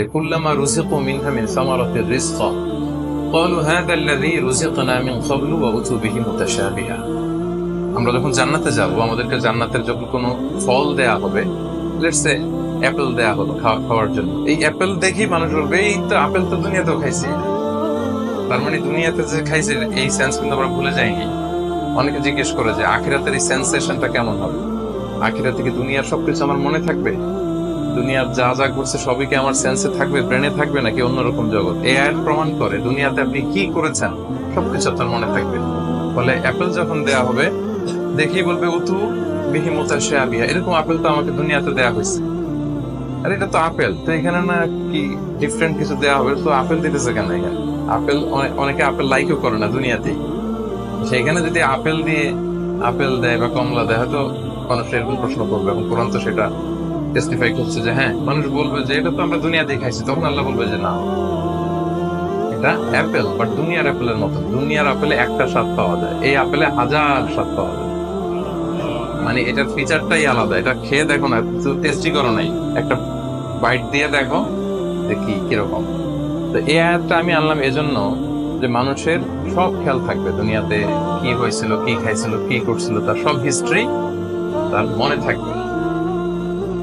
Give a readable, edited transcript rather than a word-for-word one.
كلما رزقوا منها من ثمرة رزقا قالوا هذا الذي رزقنا من قبل وأتوا به متشابها। আমরা যখন জান্নাতে যাব, আমাদেরকে জান্নাতের যখন কোনো ফল দেয়া হবে, লেটস সে অ্যাপেল দেয়া হলো খাওয়ার জন্য, এই অ্যাপেল দেখি মানুষ বলবে এই তো আপেল তো দুনিয়াতেও খাইছি। তার মানে দুনিয়াতে যে খাইছে এই সেন্স কিন্তু আমরা ভুলে যাইনি। অনেকে জিজ্ঞেস করে যে আখিরাতের এই সেন্সেশনটা কেমন হবে, আখিরাতে কি দুনিয়ার সবকিছু আমার মনে থাকবে, দুনিয়ার যা যা ঘটছে সবই কি আমার সেন্সে থাকবে, ব্রেনে থাকবে, নাকি অন্যরকম জগৎ? এই আয়াত প্রমাণ করে দুনিয়াতে আপনি কি করেছেন সবকিছু আপনার মনে থাকবে। ফলে অ্যাপেল যখন দেয়া হবে দেখেই বলবে উতু বিহি মুতাশাবিহা, এরকম আপেল তো আমাকে দুনিয়াতে দেয়া হয়েছে। আর এটা তো আপেল, তো এখানে না কি ডিফারেন্ট কিছু দেয়া হবে? তো আপেল দিতেছে কেন এখানে? আপেল অনেকে আপেল লাইকও করে না দুনিয়াতেই, সেখানে যদি আপেল দিয়ে আপেল দেয় বা কমলা দেয় হয়তো মানুষ এরকম প্রশ্ন করবে, এবং কোরআন তো সেটা টেস্টিফাই করছে যে হ্যাঁ, মানুষ বলবে যে এটা তো আমরা দুনিয়াতেই খাইছি। তখন আল্লাহ বলবে যে না, এটা অ্যাপেল, বাট দুনিয়ার অ্যাপেলের মতো। দুনিয়ার আপেলে একটা স্বাদ পাওয়া যায়, এই আপেলে হাজার স্বাদ পাওয়া যায়। মানে এটার ফিচারটাই আলাদা। এটা খেয়ে দেখো না, টেস্টি করো নাই, একটা বাইট দিয়ে দেখো যে কিরকম। তো এই আয়াতটা আমি আনলাম এজন্য যে মানুষের সব খেয়াল থাকবে, দুনিয়াতে কি হয়েছিল, কি খাইছিল, কি করছিল, তার সব হিস্ট্রি তার মনে থাকবে।